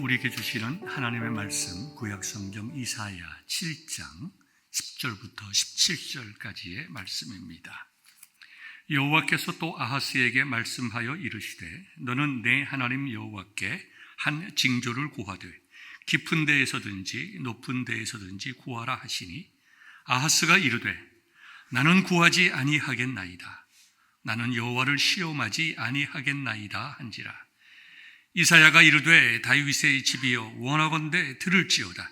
우리에게 주시는 하나님의 말씀, 구약성경 이사야 7장 10절부터 17절까지의 말씀입니다. 여호와께서 또 아하스에게 말씀하여 이르시되 너는 내 하나님 여호와께 한 징조를 구하되 깊은 데에서든지 높은 데에서든지 구하라 하시니 아하스가 이르되 나는 구하지 아니하겠나이다. 나는 여호와를 시험하지 아니하겠나이다 한지라. 이사야가 이르되 다윗의 집이여 원하건대 들을지어다.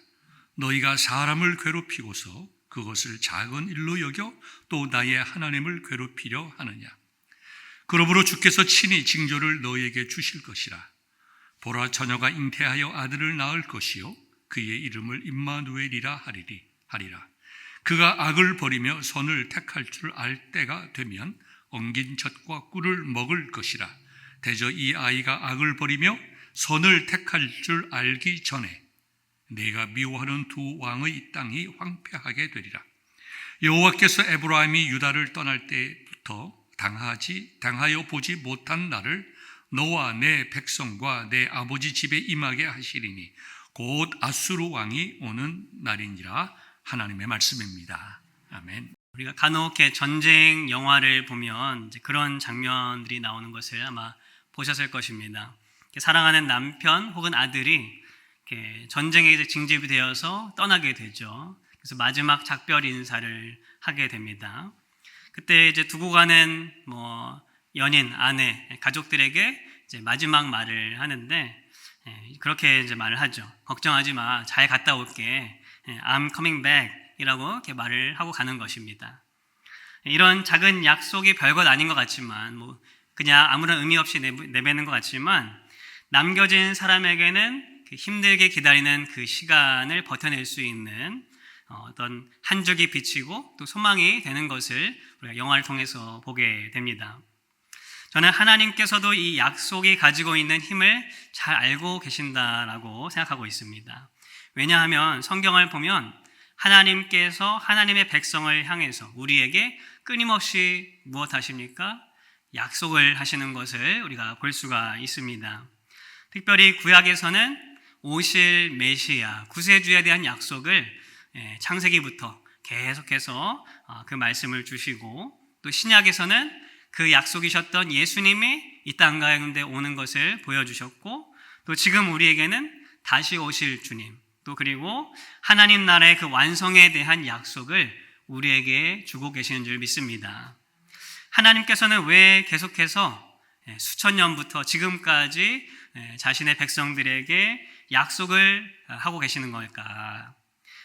너희가 사람을 괴롭히고서 그것을 작은 일로 여겨 또 나의 하나님을 괴롭히려 하느냐. 그러므로 주께서 친히 징조를 너희에게 주실 것이라. 보라, 처녀가 잉태하여 아들을 낳을 것이요 그의 이름을 임마누엘이라 하리라. 그가 악을 버리며 선을 택할 줄 알 때가 되면 엉긴 젖과 꿀을 먹을 것이라. 대저 이 아이가 악을 버리며 선을 택할 줄 알기 전에 내가 미워하는 두 왕의 땅이 황폐하게 되리라. 여호와께서 에브라임이 유다를 떠날 때부터 당하여 보지 못한 날을 너와 내 백성과 내 아버지 집에 임하게 하시리니 곧 아수르 왕이 오는 날이니라. 하나님의 말씀입니다. 아멘. 우리가 간혹 전쟁 영화를 보면 이제 그런 장면들이 나오는 것을 아마 보셨을 것입니다. 사랑하는 남편 혹은 아들이 전쟁에 이제 징집이 되어서 떠나게 되죠. 그래서 마지막 작별 인사를 하게 됩니다. 그때 이제 두고 가는 연인, 아내, 가족들에게 이제 마지막 말을 하는데 그렇게 이제 말을 하죠. 걱정하지 마, 잘 갔다 올게. I'm coming back 이라고 이렇게 말을 하고 가는 것입니다. 이런 작은 약속이 별것 아닌 것 같지만 그냥 아무런 의미 없이 내뱉는 것 같지만 남겨진 사람에게는 힘들게 기다리는 그 시간을 버텨낼 수 있는 어떤 한 줄기 비치고 또 소망이 되는 것을 우리가 영화를 통해서 보게 됩니다. 저는 하나님께서도 이 약속이 가지고 있는 힘을 잘 알고 계신다라고 생각하고 있습니다. 왜냐하면 성경을 보면 하나님께서 하나님의 백성을 향해서 우리에게 끊임없이 무엇 하십니까? 약속을 하시는 것을 우리가 볼 수가 있습니다. 특별히 구약에서는 오실 메시아, 구세주에 대한 약속을 창세기부터 계속해서 그 말씀을 주시고 또 신약에서는 그 약속이셨던 예수님이 이 땅 가운데 오는 것을 보여주셨고 또 지금 우리에게는 다시 오실 주님 또 그리고 하나님 나라의 그 완성에 대한 약속을 우리에게 주고 계시는 줄 믿습니다. 하나님께서는 왜 계속해서 수천 년부터 지금까지 자신의 백성들에게 약속을 하고 계시는 걸까?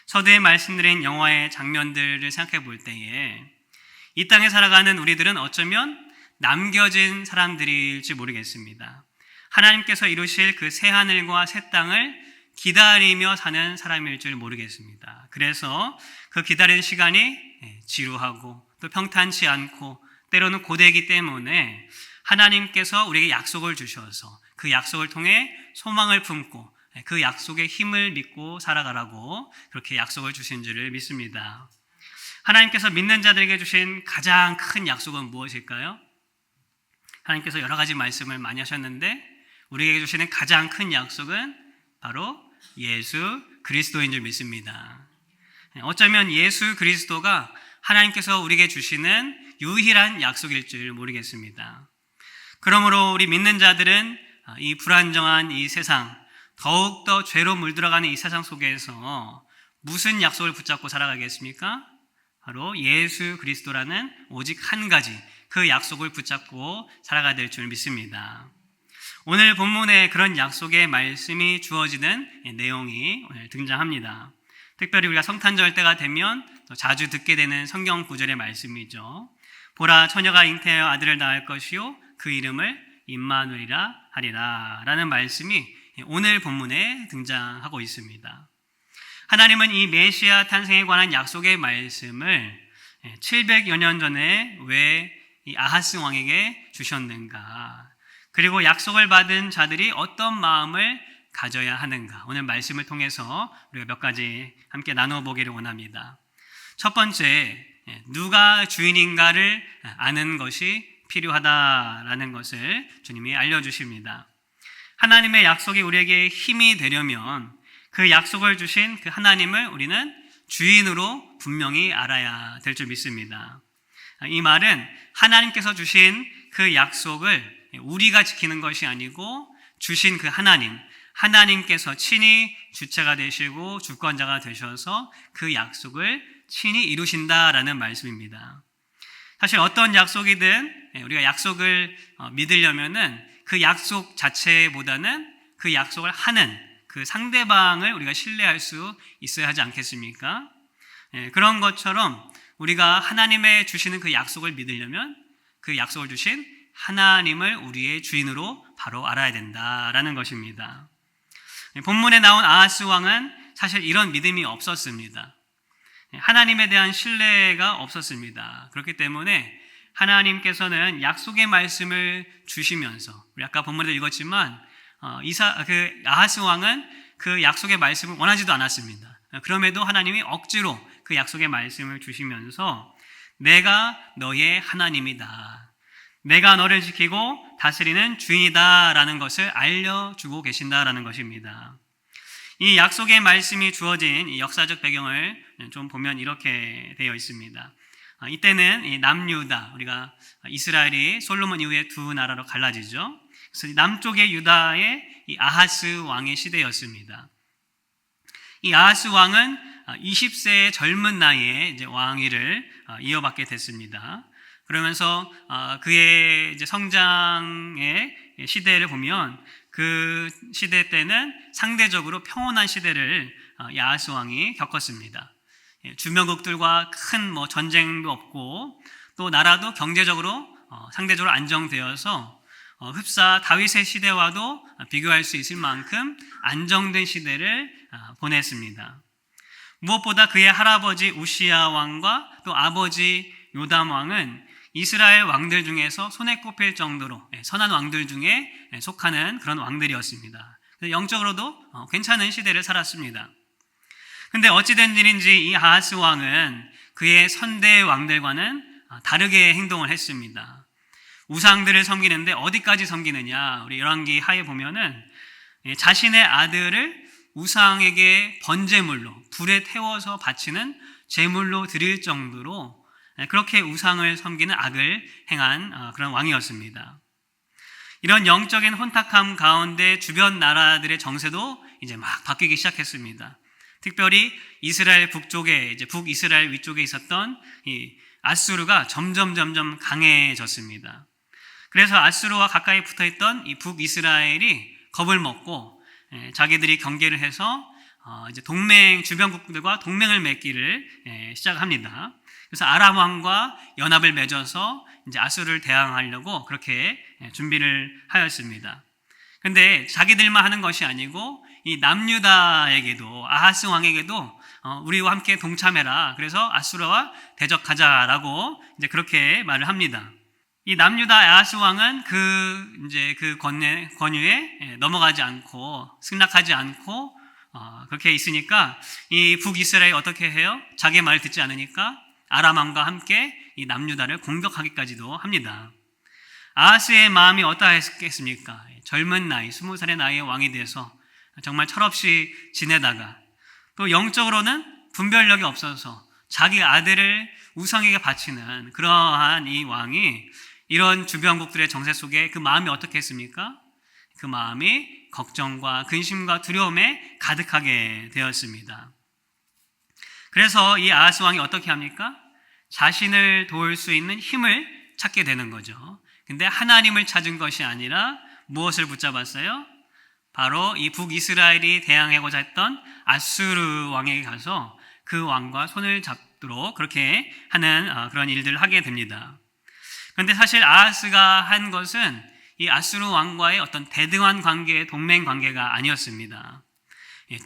서두에 말씀드린 영화의 장면들을 생각해 볼 때에 이 땅에 살아가는 우리들은 어쩌면 남겨진 사람들일지 모르겠습니다. 하나님께서 이루실 그 새 하늘과 새 땅을 기다리며 사는 사람일 줄 모르겠습니다. 그래서 그 기다리는 시간이 지루하고 또 평탄치 않고 때로는 고되기 때문에 하나님께서 우리에게 약속을 주셔서 그 약속을 통해 소망을 품고 그 약속의 힘을 믿고 살아가라고 그렇게 약속을 주신 줄을 믿습니다. 하나님께서 믿는 자들에게 주신 가장 큰 약속은 무엇일까요? 하나님께서 여러 가지 말씀을 많이 하셨는데 우리에게 주시는 가장 큰 약속은 바로 예수 그리스도인 줄 믿습니다. 어쩌면 예수 그리스도가 하나님께서 우리에게 주시는 유일한 약속일 줄 모르겠습니다. 그러므로 우리 믿는 자들은 이 불안정한 이 세상, 더욱더 죄로 물들어가는 이 세상 속에서 무슨 약속을 붙잡고 살아가겠습니까? 바로 예수 그리스도라는 오직 한 가지 그 약속을 붙잡고 살아가야 될 줄 믿습니다. 오늘 본문에 그런 약속의 말씀이 주어지는 내용이 오늘 등장합니다. 특별히 우리가 성탄절 때가 되면 자주 듣게 되는 성경 구절의 말씀이죠. 보라, 처녀가 잉태하여 아들을 낳을 것이요 그 이름을 임마누엘이라 하리라 라는 말씀이 오늘 본문에 등장하고 있습니다. 하나님은 이 메시아 탄생에 관한 약속의 말씀을 700여 년 전에 왜 이 아하스 왕에게 주셨는가, 그리고 약속을 받은 자들이 어떤 마음을 가져야 하는가, 오늘 말씀을 통해서 우리가 몇 가지 함께 나눠보기를 원합니다. 첫 번째, 누가 주인인가를 아는 것이 필요하다라는 것을 주님이 알려주십니다. 하나님의 약속이 우리에게 힘이 되려면 그 약속을 주신 그 하나님을 우리는 주인으로 분명히 알아야 될 줄 믿습니다. 이 말은 하나님께서 주신 그 약속을 우리가 지키는 것이 아니고 주신 그 하나님께서 친히 주체가 되시고 주권자가 되셔서 그 약속을 친히 이루신다라는 말씀입니다. 사실 어떤 약속이든 우리가 약속을 믿으려면은 그 약속 자체보다는 그 약속을 하는 그 상대방을 우리가 신뢰할 수 있어야 하지 않겠습니까? 그런 것처럼 우리가 하나님의 주시는 그 약속을 믿으려면 그 약속을 주신 하나님을 우리의 주인으로 바로 알아야 된다라는 것입니다. 본문에 나온 아하스 왕은 사실 이런 믿음이 없었습니다. 하나님에 대한 신뢰가 없었습니다. 그렇기 때문에 하나님께서는 약속의 말씀을 주시면서 우리 아까 본문에도 읽었지만 아하스 왕은 그 약속의 말씀을 원하지도 않았습니다. 그럼에도 하나님이 억지로 그 약속의 말씀을 주시면서 내가 너의 하나님이다. 내가 너를 지키고 다스리는 주인이다라는 것을 알려주고 계신다라는 것입니다. 이 약속의 말씀이 주어진 이 역사적 배경을 좀 보면 이렇게 되어 있습니다. 이때는 이 남유다, 우리가 이스라엘이 솔로몬 이후에 두 나라로 갈라지죠. 그래서 남쪽의 유다의 이 아하스 왕의 시대였습니다. 이 아하스 왕은 20세의 젊은 나이에 이제 왕위를 이어받게 됐습니다. 그러면서 그의 이제 성장의 시대를 보면 그 시대 때는 상대적으로 평온한 시대를 아하스 왕이 겪었습니다. 주변국들과 큰 전쟁도 없고 또 나라도 경제적으로 상대적으로 안정되어서 흡사 다윗의 시대와도 비교할 수 있을 만큼 안정된 시대를 보냈습니다. 무엇보다 그의 할아버지 우시야 왕과 또 아버지 요담 왕은 이스라엘 왕들 중에서 손에 꼽힐 정도로 선한 왕들 중에 속하는 그런 왕들이었습니다. 영적으로도 괜찮은 시대를 살았습니다. 근데 어찌된 일인지 이 아하스 왕은 그의 선대 왕들과는 다르게 행동을 했습니다. 우상들을 섬기는데 어디까지 섬기느냐? 우리 열왕기 하에 보면은 자신의 아들을 우상에게 번제물로 불에 태워서 바치는 제물로 드릴 정도로 그렇게 우상을 섬기는 악을 행한 그런 왕이었습니다. 이런 영적인 혼탁함 가운데 주변 나라들의 정세도 이제 막 바뀌기 시작했습니다. 특별히 이스라엘 북쪽에 이제 북이스라엘 위쪽에 있었던 이 아수르가 점점 강해졌습니다. 그래서 아수르와 가까이 붙어있던 이 북이스라엘이 겁을 먹고 자기들이 경계를 해서 이제 주변국들과 동맹을 맺기를 시작합니다. 그래서 아람 왕과 연합을 맺어서 이제 아수르를 대항하려고 그렇게 준비를 하였습니다. 근데 자기들만 하는 것이 아니고 이 남유다에게도 아하스 왕에게도 우리와 함께 동참해라. 그래서 아수르와 대적하자라고 이제 그렇게 말을 합니다. 이 남유다 아하스 왕은 그 권유에 넘어가지 않고 승낙하지 않고 그렇게 있으니까 이 북이스라엘이 어떻게 해요? 자기 말을 듣지 않으니까 아람 왕과 함께 이 남유다를 공격하기까지도 합니다. 아하스의 마음이 어떠했겠습니까? 젊은 나이, 20살의 나이에 왕이 돼서 정말 철없이 지내다가 또 영적으로는 분별력이 없어서 자기 아들을 우상에게 바치는 그러한 이 왕이 이런 주변국들의 정세 속에 그 마음이 어떻겠습니까? 그 마음이 걱정과 근심과 두려움에 가득하게 되었습니다. 그래서 이 아하스 왕이 어떻게 합니까? 자신을 도울 수 있는 힘을 찾게 되는 거죠. 근데 하나님을 찾은 것이 아니라 무엇을 붙잡았어요? 바로 이 북이스라엘이 대항하고자 했던 아수르 왕에게 가서 그 왕과 손을 잡도록 그렇게 하는 그런 일들을 하게 됩니다. 그런데 사실 아하스가 한 것은 이 아수르 왕과의 어떤 대등한 관계, 동맹 관계가 아니었습니다.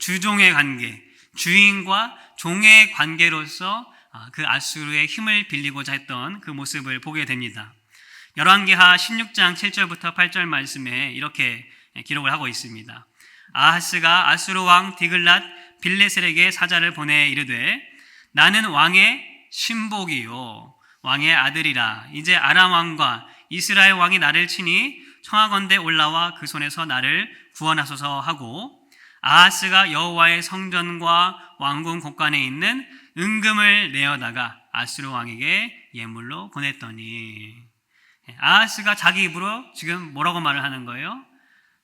주종의 관계, 주인과 종의 관계로서 그 아수르의 힘을 빌리고자 했던 그 모습을 보게 됩니다. 열왕기하 16장 7절부터 8절 말씀에 이렇게 기록을 하고 있습니다. 아하스가 아수르 왕 디글랏 빌레셀에게 사자를 보내 이르되 나는 왕의 신복이요 왕의 아들이라. 이제 아람 왕과 이스라엘 왕이 나를 치니 청하건대 올라와 그 손에서 나를 구원하소서 하고 아하스가 여호와의 성전과 왕궁 곳간에 있는 은금을 내어다가 아수르 왕에게 예물로 보냈더니 아하스가 자기 입으로 지금 뭐라고 말을 하는 거예요?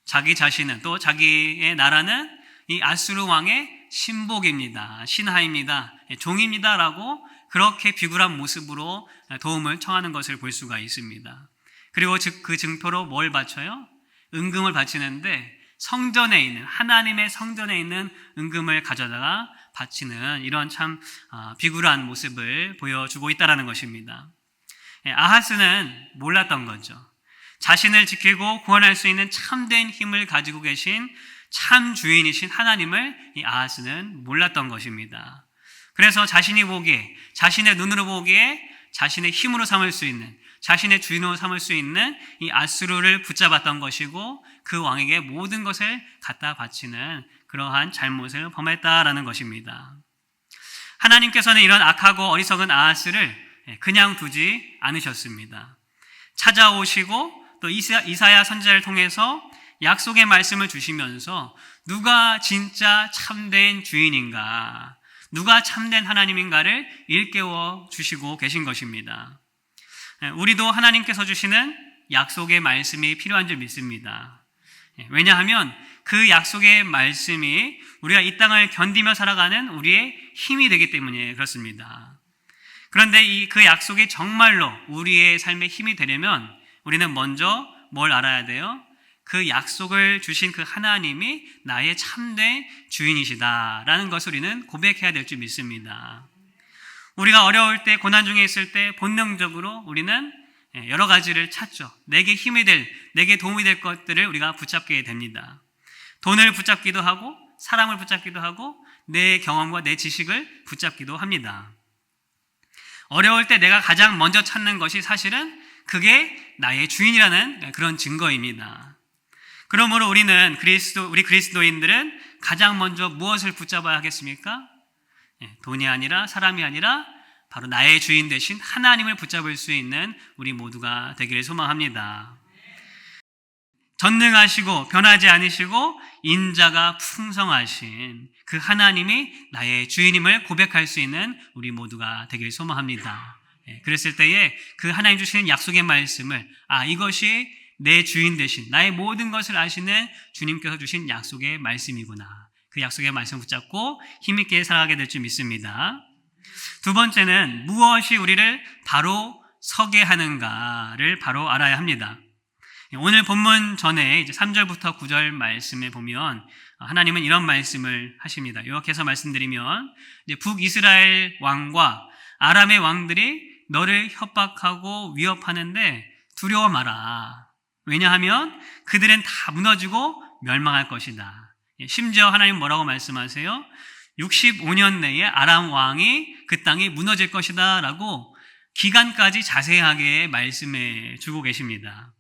자기 자신은 또 자기의 나라는 이 아수르 왕의 신복입니다. 신하입니다. 종입니다. 라고 그렇게 비굴한 모습으로 도움을 청하는 것을 볼 수가 있습니다. 그리고 그 증표로 뭘 바쳐요? 은금을 바치는데 성전에 있는 하나님의 성전에 있는 은금을 가져다가 바치는 이런 참 비굴한 모습을 보여주고 있다는 것입니다. 아하스는 몰랐던 거죠. 자신을 지키고 구원할 수 있는 참된 힘을 가지고 계신 참 주인이신 하나님을 이 아하스는 몰랐던 것입니다. 그래서 자신이 보기에, 자신의 눈으로 보기에 자신의 힘으로 삼을 수 있는, 자신의 주인으로 삼을 수 있는 이 아수르를 붙잡았던 것이고 그 왕에게 모든 것을 갖다 바치는 그러한 잘못을 범했다라는 것입니다. 하나님께서는 이런 악하고 어리석은 아하스를 그냥 두지 않으셨습니다. 찾아오시고 또 이사야 선지자를 통해서 약속의 말씀을 주시면서 누가 진짜 참된 주인인가, 누가 참된 하나님인가를 일깨워 주시고 계신 것입니다. 우리도 하나님께서 주시는 약속의 말씀이 필요한 줄 믿습니다. 왜냐하면 그 약속의 말씀이 우리가 이 땅을 견디며 살아가는 우리의 힘이 되기 때문에 그렇습니다. 그런데 그 약속이 정말로 우리의 삶의 힘이 되려면 우리는 먼저 뭘 알아야 돼요? 그 약속을 주신 그 하나님이 나의 참된 주인이시다라는 것을 우리는 고백해야 될 줄 믿습니다. 우리가 어려울 때, 고난 중에 있을 때 본능적으로 우리는 여러 가지를 찾죠. 내게 힘이 될, 내게 도움이 될 것들을 우리가 붙잡게 됩니다. 돈을 붙잡기도 하고 사람을 붙잡기도 하고 내 경험과 내 지식을 붙잡기도 합니다. 어려울 때 내가 가장 먼저 찾는 것이 사실은 그게 나의 주인이라는 그런 증거입니다. 그러므로 우리 그리스도인들은 가장 먼저 무엇을 붙잡아야 하겠습니까? 돈이 아니라 사람이 아니라 바로 나의 주인 되신 하나님을 붙잡을 수 있는 우리 모두가 되기를 소망합니다. 전능하시고 변하지 않으시고 인자가 풍성하신 그 하나님이 나의 주인임을 고백할 수 있는 우리 모두가 되기를 소망합니다. 그랬을 때에 그 하나님 주시는 약속의 말씀을 이것이 내 주인 되신 나의 모든 것을 아시는 주님께서 주신 약속의 말씀이구나. 그 약속의 말씀을 붙잡고 힘있게 살아가게 될 줄 믿습니다. 두 번째는 무엇이 우리를 바로 서게 하는가를 바로 알아야 합니다. 오늘 본문 전에 이제 3절부터 9절 말씀에 보면 하나님은 이런 말씀을 하십니다. 요약해서 말씀드리면 이제 북이스라엘 왕과 아람의 왕들이 너를 협박하고 위협하는데 두려워 마라. 왜냐하면 그들은 다 무너지고 멸망할 것이다. 심지어 하나님 뭐라고 말씀하세요? 65년 내에 아람 왕이 그 땅이 무너질 것이다 라고 기간까지 자세하게 말씀해 주고 계십니다.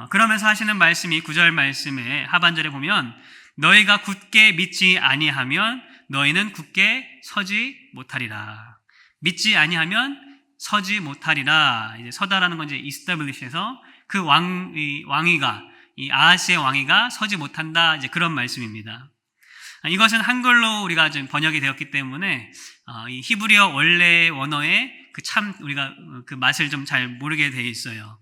그러면서 하시는 말씀이 9절 말씀의 하반절에 보면 너희가 굳게 믿지 아니하면 너희는 굳게 서지 못하리라. 믿지 아니하면 서지 못하리라. 이제 서다라는 건 이제 establish해서 그 왕위가 이 아하스의 왕위가 서지 못한다. 이제 그런 말씀입니다. 이것은 한글로 우리가 좀 번역이 되었기 때문에 이 히브리어 원래 원어의 우리가 그 맛을 좀 잘 모르게 돼 있어요.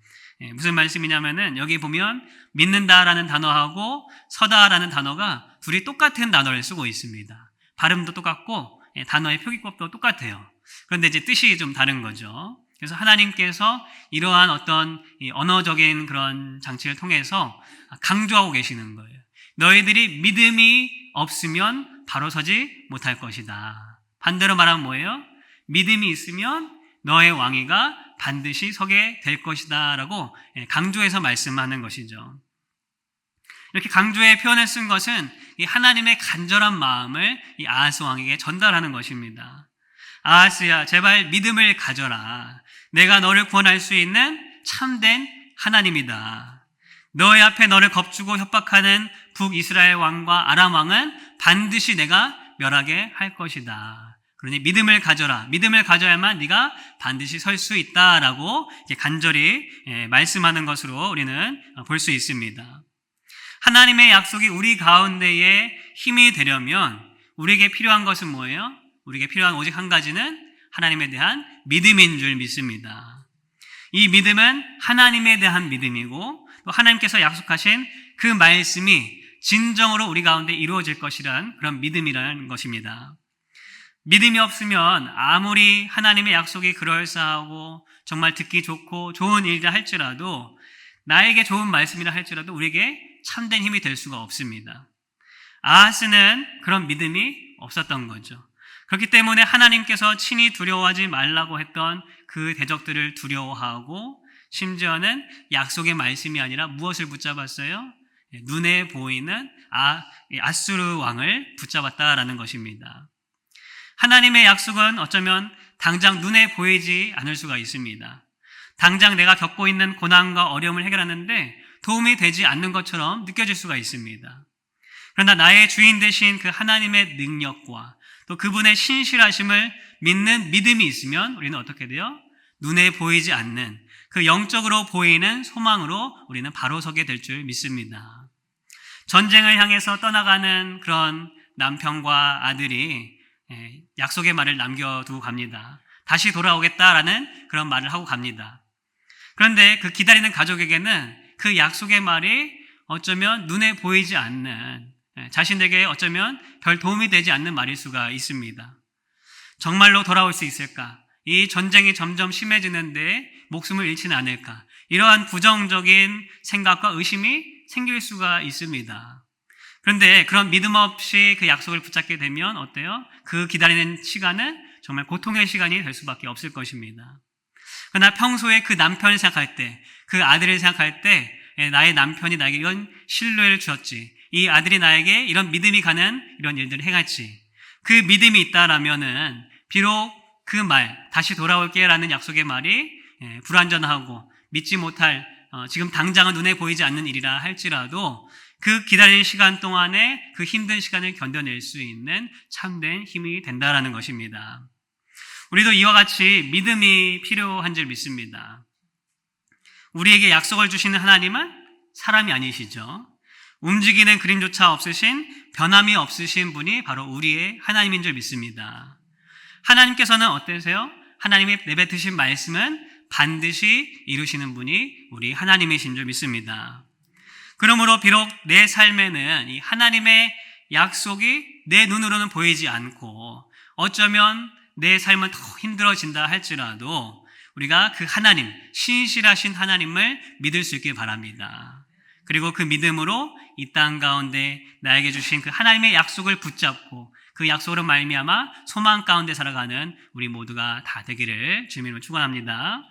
무슨 말씀이냐면은 여기 보면 믿는다라는 단어하고 서다라는 단어가 둘이 똑같은 단어를 쓰고 있습니다. 발음도 똑같고 단어의 표기법도 똑같아요. 그런데 이제 뜻이 좀 다른 거죠. 그래서 하나님께서 이러한 어떤 언어적인 그런 장치를 통해서 강조하고 계시는 거예요. 너희들이 믿음이 없으면 바로 서지 못할 것이다. 반대로 말하면 뭐예요? 믿음이 있으면 너의 왕위가 반드시 서게 될 것이다 라고 강조해서 말씀하는 것이죠. 이렇게 강조의 표현을 쓴 것은 이 하나님의 간절한 마음을 이 아하스 왕에게 전달하는 것입니다. 아하스야, 제발 믿음을 가져라. 내가 너를 구원할 수 있는 참된 하나님이다. 너의 앞에 너를 겁주고 협박하는 북이스라엘 왕과 아람 왕은 반드시 내가 멸하게 할 것이다. 그러니 믿음을 가져라. 믿음을 가져야만 네가 반드시 설 수 있다라고 간절히 말씀하는 것으로 우리는 볼 수 있습니다. 하나님의 약속이 우리 가운데에 힘이 되려면 우리에게 필요한 것은 뭐예요? 우리에게 필요한 오직 한 가지는 하나님에 대한 믿음인 줄 믿습니다. 이 믿음은 하나님에 대한 믿음이고 또 하나님께서 약속하신 그 말씀이 진정으로 우리 가운데 이루어질 것이란 그런 믿음이라는 것입니다. 믿음이 없으면 아무리 하나님의 약속이 그럴싸하고 정말 듣기 좋고 좋은 일이라 할지라도 나에게 좋은 말씀이라 할지라도 우리에게 참된 힘이 될 수가 없습니다. 아하스는 그런 믿음이 없었던 거죠. 그렇기 때문에 하나님께서 친히 두려워하지 말라고 했던 그 대적들을 두려워하고 심지어는 약속의 말씀이 아니라 무엇을 붙잡았어요? 눈에 보이는 아수르 왕을 붙잡았다라는 것입니다. 하나님의 약속은 어쩌면 당장 눈에 보이지 않을 수가 있습니다. 당장 내가 겪고 있는 고난과 어려움을 해결하는데 도움이 되지 않는 것처럼 느껴질 수가 있습니다. 그러나 나의 주인 되신 그 하나님의 능력과 또 그분의 신실하심을 믿는 믿음이 있으면 우리는 어떻게 돼요? 눈에 보이지 않는 그 영적으로 보이는 소망으로 우리는 바로 서게 될 줄 믿습니다. 전쟁을 향해서 떠나가는 그런 남편과 아들이 약속의 말을 남겨두고 갑니다. 다시 돌아오겠다라는 그런 말을 하고 갑니다. 그런데 그 기다리는 가족에게는 그 약속의 말이 어쩌면 눈에 보이지 않는, 자신에게 어쩌면 별 도움이 되지 않는 말일 수가 있습니다. 정말로 돌아올 수 있을까? 이 전쟁이 점점 심해지는데 목숨을 잃지는 않을까? 이러한 부정적인 생각과 의심이 생길 수가 있습니다. 그런데 그런 믿음 없이 그 약속을 붙잡게 되면 어때요? 그 기다리는 시간은 정말 고통의 시간이 될 수밖에 없을 것입니다. 그러나 평소에 그 남편을 생각할 때, 그 아들을 생각할 때 나의 남편이 나에게 이런 신뢰를 주었지, 이 아들이 나에게 이런 믿음이 가는 이런 일들을 행했지, 그 믿음이 있다라면은 비록 그 말, 다시 돌아올게 라는 약속의 말이 불완전하고 믿지 못할 지금 당장은 눈에 보이지 않는 일이라 할지라도 그 기다리는 시간 동안에 그 힘든 시간을 견뎌낼 수 있는 참된 힘이 된다라는 것입니다. 우리도 이와 같이 믿음이 필요한 줄 믿습니다. 우리에게 약속을 주시는 하나님은 사람이 아니시죠. 움직이는 그림조차 없으신, 변함이 없으신 분이 바로 우리의 하나님인 줄 믿습니다. 하나님께서는 어떠세요? 하나님이 내뱉으신 말씀은 반드시 이루시는 분이 우리 하나님이신 줄 믿습니다. 그러므로 비록 내 삶에는 이 하나님의 약속이 내 눈으로는 보이지 않고 어쩌면 내 삶은 더 힘들어진다 할지라도 우리가 그 하나님, 신실하신 하나님을 믿을 수 있길 바랍니다. 그리고 그 믿음으로 이 땅 가운데 나에게 주신 그 하나님의 약속을 붙잡고 그 약속으로 말미암아 소망 가운데 살아가는 우리 모두가 다 되기를 주님으로 축원합니다.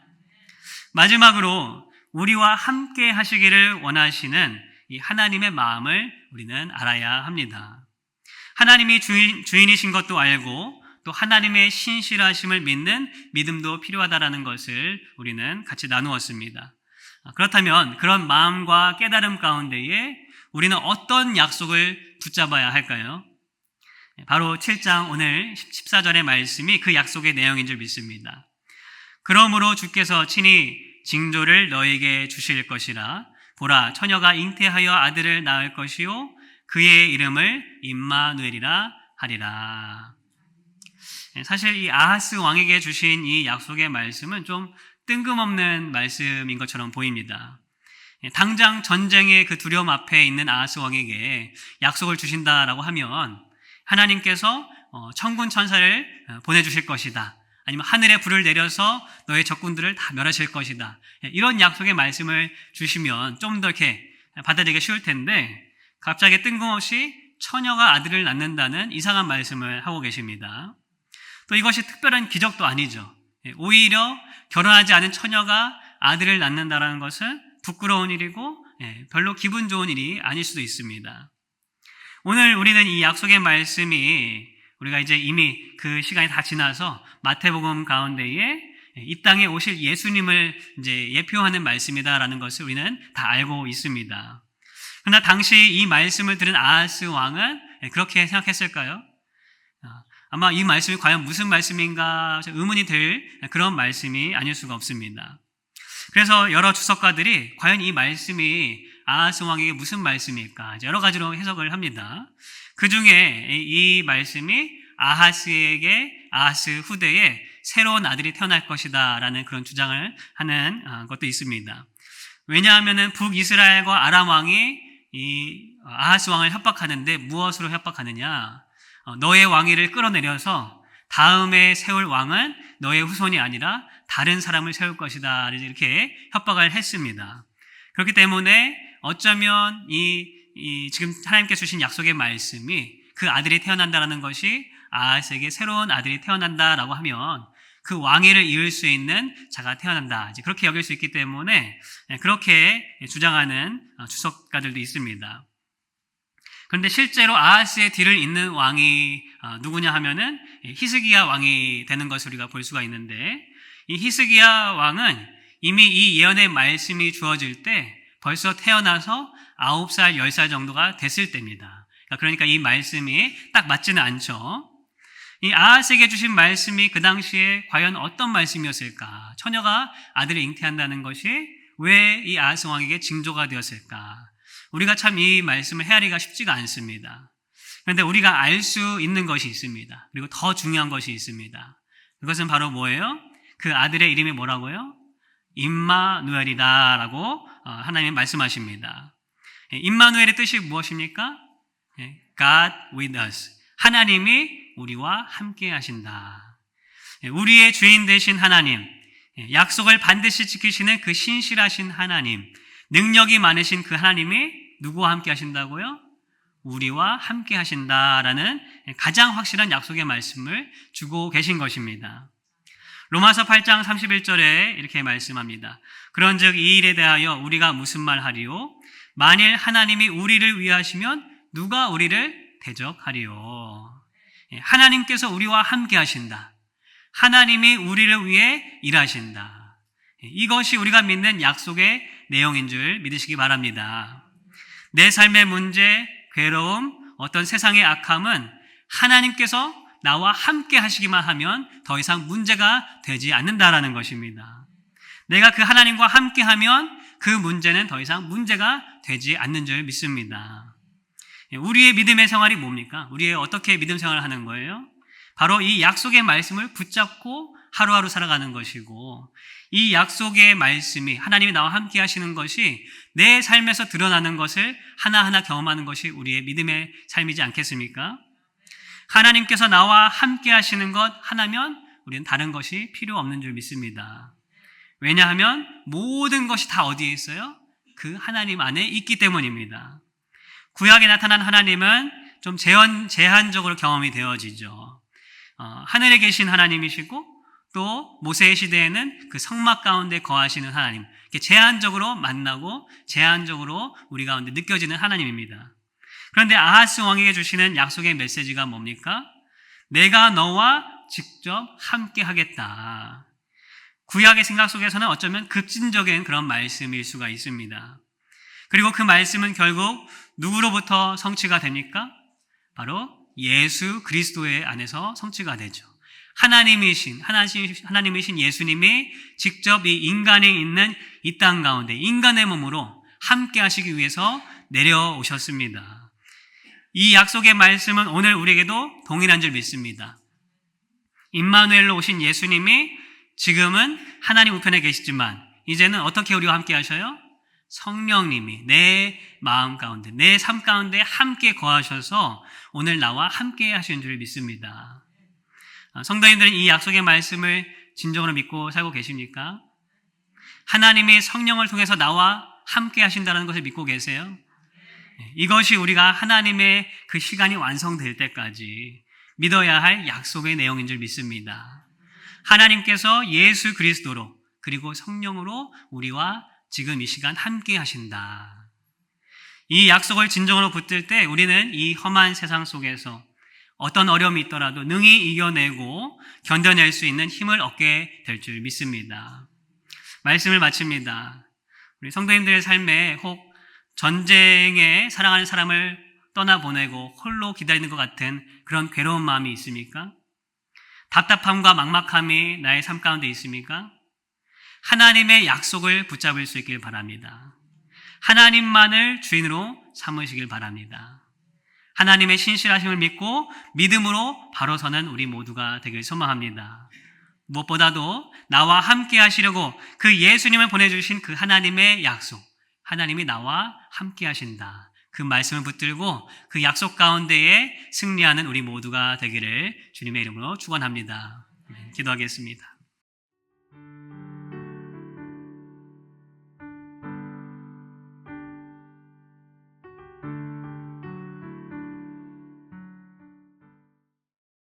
마지막으로 우리와 함께 하시기를 원하시는 이 하나님의 마음을 우리는 알아야 합니다. 하나님이 주인이신 것도 알고 또 하나님의 신실하심을 믿는 믿음도 필요하다라는 것을 우리는 같이 나누었습니다. 그렇다면 그런 마음과 깨달음 가운데에 우리는 어떤 약속을 붙잡아야 할까요? 바로 7장 오늘 14절의 말씀이 그 약속의 내용인 줄 믿습니다. 그러므로 주께서 친히 징조를 너에게 주실 것이라. 보라, 처녀가 잉태하여 아들을 낳을 것이요 그의 이름을 임마누엘이라 하리라. 사실 이 아하스 왕에게 주신 이 약속의 말씀은 좀 뜬금없는 말씀인 것처럼 보입니다. 당장 전쟁의 그 두려움 앞에 있는 아하스 왕에게 약속을 주신다라고 하면 하나님께서 천군 천사를 보내주실 것이다. 아니면 하늘에 불을 내려서 너의 적군들을 다 멸하실 것이다. 이런 약속의 말씀을 주시면 좀 더 이렇게 받아들이기가 쉬울 텐데 갑자기 뜬금없이 처녀가 아들을 낳는다는 이상한 말씀을 하고 계십니다. 또 이것이 특별한 기적도 아니죠. 오히려 결혼하지 않은 처녀가 아들을 낳는다는 것은 부끄러운 일이고 별로 기분 좋은 일이 아닐 수도 있습니다. 오늘 우리는 이 약속의 말씀이 우리가 이제 이미 그 시간이 다 지나서 마태복음 가운데에 이 땅에 오실 예수님을 이제 예표하는 말씀이다라는 것을 우리는 다 알고 있습니다. 그러나 당시 이 말씀을 들은 아하스 왕은 그렇게 생각했을까요? 아마 이 말씀이 과연 무슨 말씀인가 의문이 들 그런 말씀이 아닐 수가 없습니다. 그래서 여러 주석가들이 과연 이 말씀이 아하스 왕에게 무슨 말씀일까? 여러 가지로 해석을 합니다. 그 중에 이 말씀이 아하스 후대에 새로운 아들이 태어날 것이다 라는 그런 주장을 하는 것도 있습니다. 왜냐하면 북이스라엘과 아람 왕이 이 아하스 왕을 협박하는데 무엇으로 협박하느냐? 너의 왕위를 끌어내려서 다음에 세울 왕은 너의 후손이 아니라 다른 사람을 세울 것이다 이렇게 협박을 했습니다. 그렇기 때문에 어쩌면 지금 하나님께서 주신 약속의 말씀이 그 아들이 태어난다라는 것이 아하스에게 새로운 아들이 태어난다라고 하면 그 왕위를 이을 수 있는 자가 태어난다. 그렇게 여길 수 있기 때문에 그렇게 주장하는 주석가들도 있습니다. 그런데 실제로 아하스의 뒤를 잇는 왕이 누구냐 하면은 히스기야 왕이 되는 것을 우리가 볼 수가 있는데, 이 히스기야 왕은 이미 이 예언의 말씀이 주어질 때 벌써 태어나서 9살, 10살 정도가 됐을 때입니다. 그러니까 이 말씀이 딱 맞지는 않죠. 이 아하스에게 주신 말씀이 그 당시에 과연 어떤 말씀이었을까? 처녀가 아들을 잉태한다는 것이 왜 이 아하스 왕에게 징조가 되었을까? 우리가 참 이 말씀을 헤아리기가 쉽지가 않습니다. 그런데 우리가 알 수 있는 것이 있습니다. 그리고 더 중요한 것이 있습니다. 그것은 바로 뭐예요? 그 아들의 이름이 뭐라고요? 임마누엘이다 라고 하나님이 말씀하십니다. 임마누엘의 뜻이 무엇입니까? God with us. 하나님이 우리와 함께 하신다. 우리의 주인 되신 하나님, 약속을 반드시 지키시는 그 신실하신 하나님, 능력이 많으신 그 하나님이 누구와 함께 하신다고요? 우리와 함께 하신다라는 가장 확실한 약속의 말씀을 주고 계신 것입니다. 로마서 8장 31절에 이렇게 말씀합니다. 그런즉 이 일에 대하여 우리가 무슨 말 하리요? 만일 하나님이 우리를 위하시면 누가 우리를 대적하리요? 하나님께서 우리와 함께 하신다. 하나님이 우리를 위해 일하신다. 이것이 우리가 믿는 약속의 내용인 줄 믿으시기 바랍니다. 내 삶의 문제, 괴로움, 어떤 세상의 악함은 하나님께서 나와 함께 하시기만 하면 더 이상 문제가 되지 않는다라는 것입니다. 내가 그 하나님과 함께 하면 그 문제는 더 이상 문제가 되지 않는 줄 믿습니다. 우리의 믿음의 생활이 뭡니까? 우리의 어떻게 믿음 생활을 하는 거예요? 바로 이 약속의 말씀을 붙잡고 하루하루 살아가는 것이고, 이 약속의 말씀이 하나님이 나와 함께 하시는 것이 내 삶에서 드러나는 것을 하나하나 경험하는 것이 우리의 믿음의 삶이지 않겠습니까? 하나님께서 나와 함께 하시는 것 하나면 우리는 다른 것이 필요 없는 줄 믿습니다. 왜냐하면 모든 것이 다 어디에 있어요? 그 하나님 안에 있기 때문입니다. 구약에 나타난 하나님은 좀 제한적으로 경험이 되어지죠. 하늘에 계신 하나님이시고 또 모세의 시대에는 그 성막 가운데 거하시는 하나님, 이렇게 제한적으로 만나고 제한적으로 우리 가운데 느껴지는 하나님입니다. 그런데 아하스 왕에게 주시는 약속의 메시지가 뭡니까? 내가 너와 직접 함께 하겠다. 구약의 생각 속에서는 어쩌면 급진적인 그런 말씀일 수가 있습니다. 그리고 그 말씀은 결국 누구로부터 성취가 됩니까? 바로 예수 그리스도의 안에서 성취가 되죠. 하나님이신 예수님이 직접 이 인간에 있는 이 땅 가운데 인간의 몸으로 함께 하시기 위해서 내려오셨습니다. 이 약속의 말씀은 오늘 우리에게도 동일한 줄 믿습니다. 임마누엘로 오신 예수님이 지금은 하나님 우편에 계시지만 이제는 어떻게 우리와 함께 하셔요? 성령님이 내 마음 가운데, 내 삶 가운데 함께 거하셔서 오늘 나와 함께 하시는 줄 믿습니다. 성도님들은 이 약속의 말씀을 진정으로 믿고 살고 계십니까? 하나님이 성령을 통해서 나와 함께 하신다는 것을 믿고 계세요? 이것이 우리가 하나님의 그 시간이 완성될 때까지 믿어야 할 약속의 내용인 줄 믿습니다. 하나님께서 예수 그리스도로 그리고 성령으로 우리와 지금 이 시간 함께 하신다. 이 약속을 진정으로 붙들 때 우리는 이 험한 세상 속에서 어떤 어려움이 있더라도 능히 이겨내고 견뎌낼 수 있는 힘을 얻게 될 줄 믿습니다. 말씀을 마칩니다. 우리 성도님들의 삶에 혹 전쟁에 사랑하는 사람을 떠나보내고 홀로 기다리는 것 같은 그런 괴로운 마음이 있습니까? 답답함과 막막함이 나의 삶 가운데 있습니까? 하나님의 약속을 붙잡을 수 있길 바랍니다. 하나님만을 주인으로 삼으시길 바랍니다. 하나님의 신실하심을 믿고 믿음으로 바로 서는 우리 모두가 되길 소망합니다. 무엇보다도 나와 함께 하시려고 그 예수님을 보내주신 그 하나님의 약속, 하나님이 나와 함께 하신다. 그 말씀을 붙들고 그 약속 가운데에 승리하는 우리 모두가 되기를 주님의 이름으로 축원합니다. 기도하겠습니다.